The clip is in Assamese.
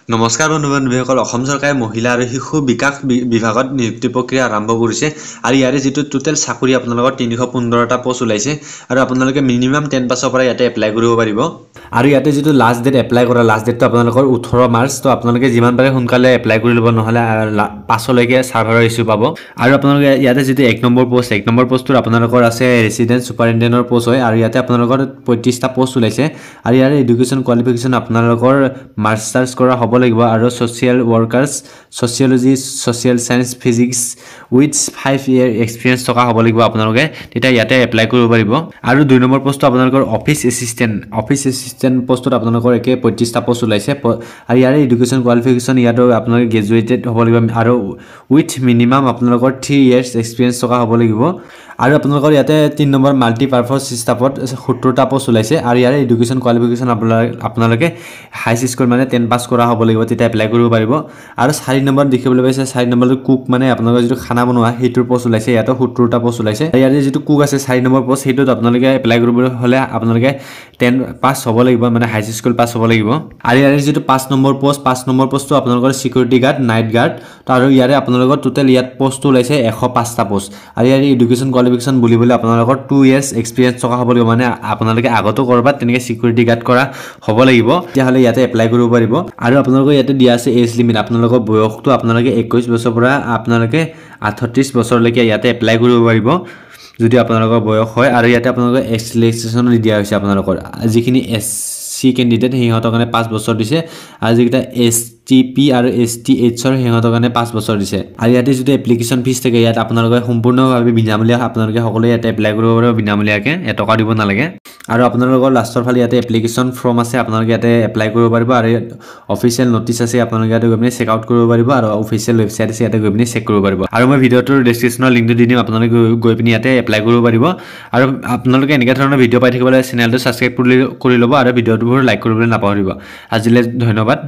নমস্কাৰ বন্ধু-বান্ধৱীসকল অসম চৰকাৰে মহিলা আৰু শিশু বিকাশ বিভাগত নিযুক্তি প্ৰক্ৰিয়া আৰম্ভ কৰিছে আৰু ইয়াৰে যেটো টোটেল চাকৰি আপোনালোকৰ 315টা পোষ্ট ওলাইছে আৰু আপোনালোকে মিনিমাম 10 পাছৰ পৰা ইয়াতে এপ্লাই কৰিব পাৰিব আৰু ইয়াতে যেটো লাষ্ট ডেট এপ্লাই কৰা লাষ্ট ডেটটো আপোনালোকৰ 18 মাৰ্চ তো আপোনালোকে যিমান পাৰে সোনকালে এপ্লাই কৰি ল'ব নহলে পাছলৈকে সাৰ্ভাৰৰ ইস্যু পাব আৰু আপোনালোকে ইয়াতে যেটো 1 নম্বৰ পোষ্টৰ আপোনালোকৰ আছে ৰেসিডেন্ট সুপাৰিনটেন্ডেন্টৰ পোষ্ট হয় আৰু ইয়াতে আপোনালোকৰ 35টা পোষ্ট ওলাইছে আৰু ইয়াৰে এডুকেশ্যন কোৱালিফিকেশ্যন আপোনালোকৰ মাষ্টাৰ্ছ কৰা হ'ব লাগিব আৰু social workers sociology social science physics with 5 year experience থকা হ'ব লাগিব আপোনালোকে তেতিয়া ইয়াতে এপ্লাই কৰিব পাৰিব আৰু 2 নম্বৰ পোষ্ট আপোনালোকৰ অফিস এসিস্ট্যান্ট পোষ্টত আপোনালোকৰ একে 35টা পোষ্ট ওলাইছে আৰু ইয়াৰে এডুকেশ্যন কোৱালিফিকেশ্যন ইয়াতো আপোনালোকে গ্ৰেজুৱেটেড হ'ব লাগিব আৰু উইথ মিনিমাম আপোনালোকৰ 3 ইয়াৰ্স এক্সপেৰিয়েন্স থকা হ'ব লাগিব আৰু আপোনালোকৰ ইয়াতে 3 নম্বৰ মাল্টিপাৰপাস ষ্টাফত 70টা পোষ্ট ওলাইছে আৰু ইয়াৰে এডুকেশ্যন কোৱালিফিকেশ্যন আপোনালোকে হাই স্কুল মানে 10 পাস কৰা হ'ব লাগিব তেতিয়া এপ্লাই কৰিব পাৰিব আৰু 4 নম্বৰ দেখিবলৈ পাইছে 4 নম্বৰটো কুক মানে আপোনালোকৰ যেটো খানা বনোৱা হেইটোৰ পোষ্ট ওলাইছে ইয়াতে 70টা পোষ্ট ওলাইছে ইয়াৰে যেটো কুক আছে 4 নম্বৰ পোষ্ট হেইটোত আপোনালোকে এপ্লাই কৰিবলৈ হলে আপোনালোকে 10 পাস হ'ব লাগিব মানে হাই স্কুল পাস হ'ব লাগিব আৰু ইয়াৰে যেটো 5 নম্বৰ পোষ্টটো আপোনালোকৰ সিকিউৰিটি গাৰ্ড নাইট গাৰ্ড আৰু ইয়াৰে আপোনালোকৰ টোটেল ইয়াত পোষ্ট ওলাইছে 105টা পোষ্ট আৰু ইয়াৰে এডুকেশ্যন কোৱালিফিকেশ্যন বুলিবলৈ আপোনালোকৰ 2 ইয়াৰ্স এক্সপেৰিয়েন্স থকা হ'ব লাগিব মানে আপোনালোকে আগতো কৰবাত তেনেকে সিকিউৰিটি গাৰ্ড কৰা হ'ব লাগিব তেতিয়া হলে ইয়াতে এপ্লাই কৰিব পাৰিব আৰু আপোনালোকৰ ইয়াতে দিয়া আছে এজ লিমিট আপোনালোকৰ বয়সটো আপোনালোকে 21 বছৰৰ পৰা আপোনালোকে 38 বছৰলৈকে ইয়াতে এপ্লাই কৰিব পাৰিব যদি আপোনালোকৰ বয়স হয় আৰু ইয়াতে আপোনালোকৰ এক্সেলেৰেশ্যন দিয়া হৈছে আপোনালোকৰ যিখিনি এসসি ক্যান্ডিডেট হেহঁতৰ কাৰণে 5 বছৰ দিছে আৰু যিটা এসটিপি আৰু এসটিএইচ ৰ হেহঁতৰ কাৰণে 5 বছৰ দিছে আৰু ইয়াতে যদি এপ্লিকেশন ফিস থাকে ইয়াত আপোনালোকে সম্পূৰ্ণভাৱে বিনামূলীয়া আপোনালোকে সকলোৱে ইয়াতে এপ্লাই কৰিব পাৰিব বিনামূলীয়াকৈ এটকা দিব নালাগে আৰু আপোনালোকৰ লাষ্টৰ ফালে ইয়াতে এপ্লিকেশন ফৰ্ম আছে আপোনালোকে ইয়াতে এপ্লাই কৰিব পাৰিব আৰু অফিচিয়েল নোটিছ আছে আপোনালোকে ইয়াতে গৈ চেক আউট কৰিব পাৰিব আৰু অফিচিয়েল ৱেবসাইট আছে ইয়াতে গৈ চেক কৰিব পাৰিব আৰু মই ভিডিওটোৰ ডেসক্ৰিপচনৰ লিংকটো দি দিম আপোনালোকে গৈ পিনি ইয়াতে এপ্লাই কৰিব পাৰিব আৰু আপোনালোকে এনেকা ধৰণৰ ভিডিও পাই থাকিবলৈ চেনেলটো সাবস্ক্ৰাইব কৰি ল'ব আৰু ভিডিওবোৰ লাইক কৰিবলৈ নাপাহৰিব আজিলৈ ধন্যবাদ